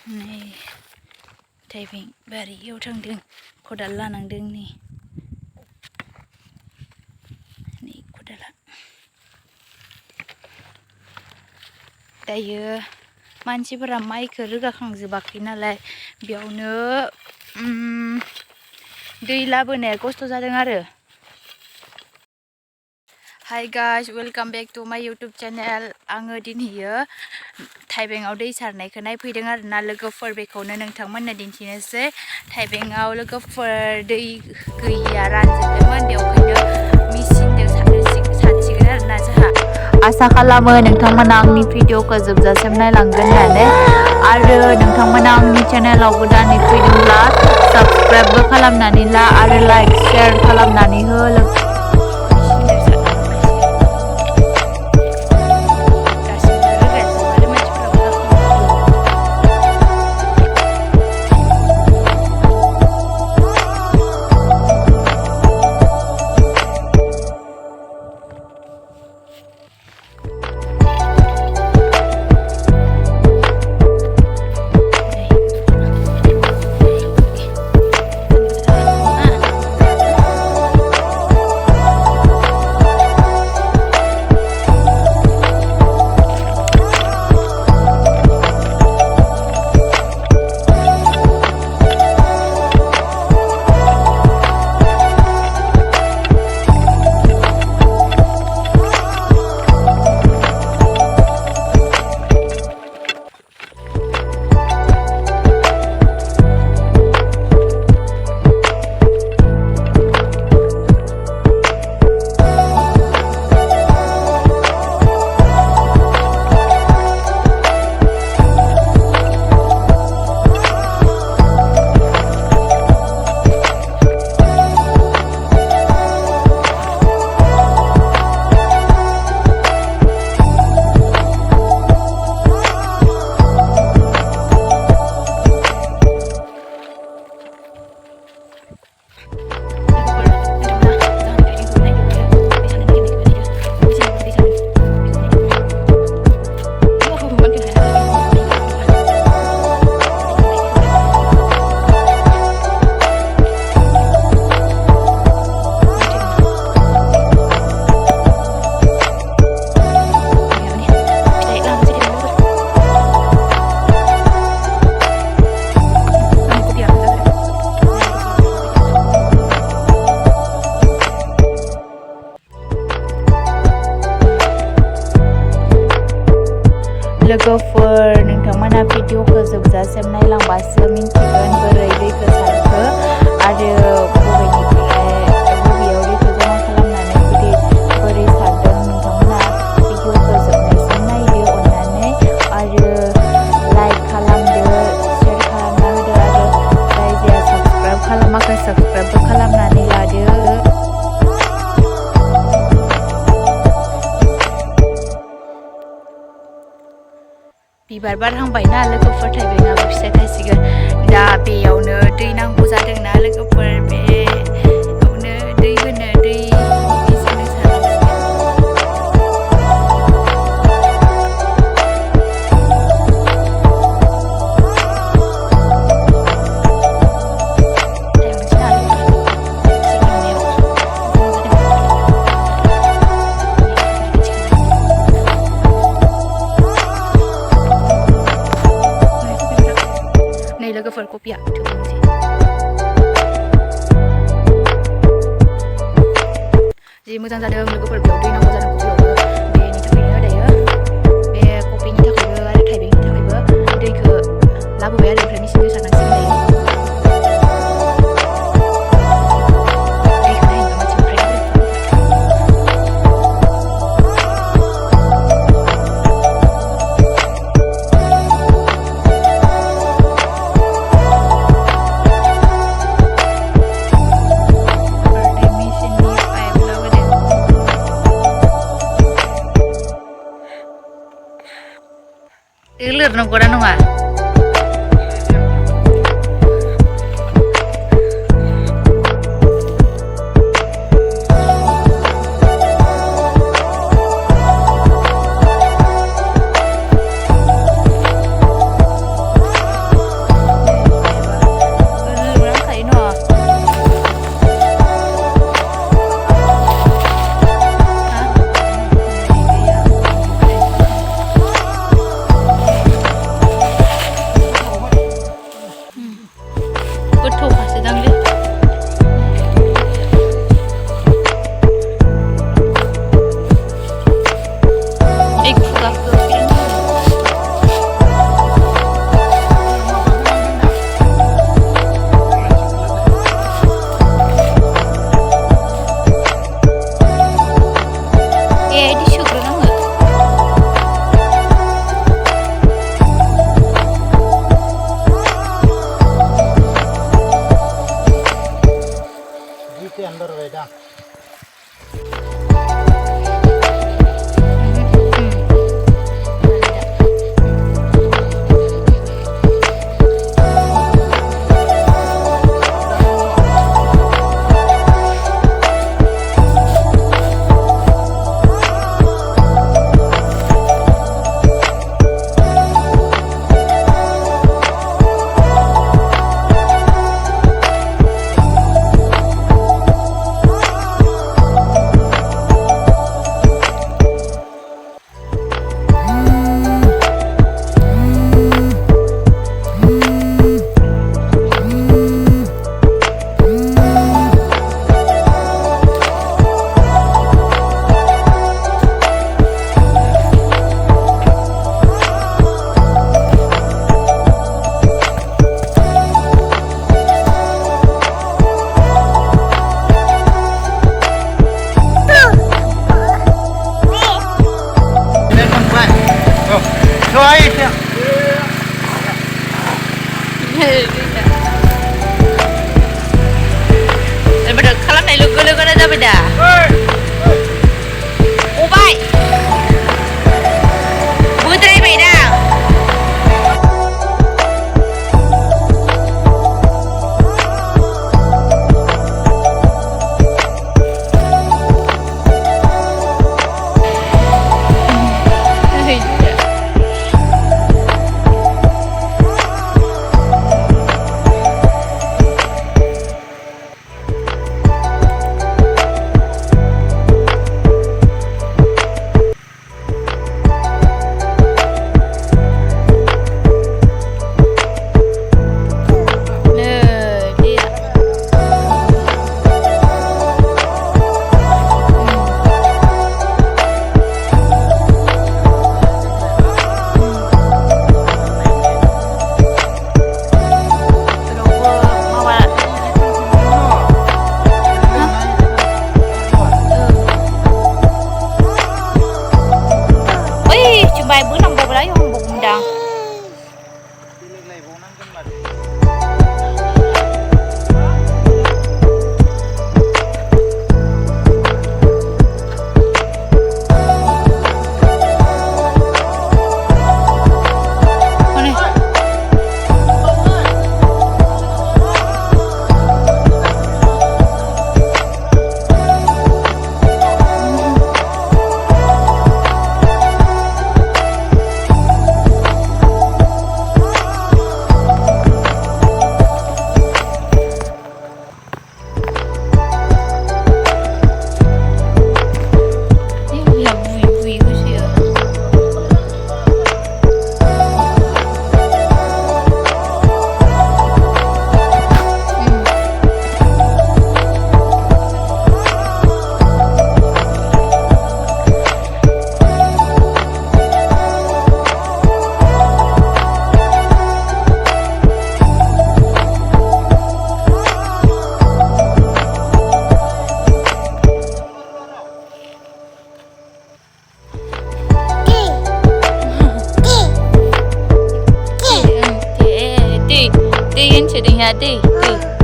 नै थाइबें बारियाव थांदों खदाल लानांदों नै खदाला दायो मानसिफोरा माइखौ रोगाखांजोबाखै नालाय बेयावनो दै लाबोनाया खस्थ' जादों आरो hi guys welcome back to my YouTube channel आङो दिनैयो थाइबेंआव दै सारनायखौ नायफैदों आरोना लोगोफोर बेखौनो नोंथांमोननो दिन्थिनोसै थाइबेंआव लोगोफोर दै गैया रानजोबबायमोन बेवहायनो मेचिनजों सारसिगोन आरोना जाहा आसा खालामो नोंथांमोना आंनि भिडिअखौ जोबजासिम नायलांगोन होननानै आरो नोंथांमोना आंनि चेनेलाव गोदानै फैदोंब्ला साबस्क्राइबबो खालामनानै ला आरो लाइक शेयार खालामनानै हो लोगोफोर नोंथांमोना भिडिअखौ जोबजासिम नायलांबासो मिन्थिगोन बोरै दैखौ सारखो आरो बबेयाव दैखौ जमा खालामनानै बोरै सारदों नोंथांमोना भिडिअखौ जोबनायसिम नायदो अननानै आरो लाइक खालामदो शेयार खालामना होदो आरो जाय जाया साबस्क्राइब खालामाखै साबस्क्राइबबो खालामनानै लादो बिबार बारहांबायना लोगोफोर थाइबेंआबो फिथाइ थायसिगोन दा बेयावनो दै नांगौ जादोंना लोगोफोर बेयावनो दै होनो दै मेचिनजों लोगोफोर कपिया जि मोजां जादों लोगोफोर बेयाव दै नांगौ जादों कपियावबो बेनि थाखायनो दायो बे कपिनि थाखायबो आरो थाइबेंनि थाखायबो दैखौ लाबोबाय आरो ओमफ्राय मेचिनजों सारनांसिगोन दायो लिरनांगौना नङा Daripada खालामनाय लोगो लोगोनो जाबाय दा गबाय बोद्रायबायदां Bữa nằm bụng đấy không bụng đằng Đi, đi, đi, đi, đi, đi, đi, đi, đi,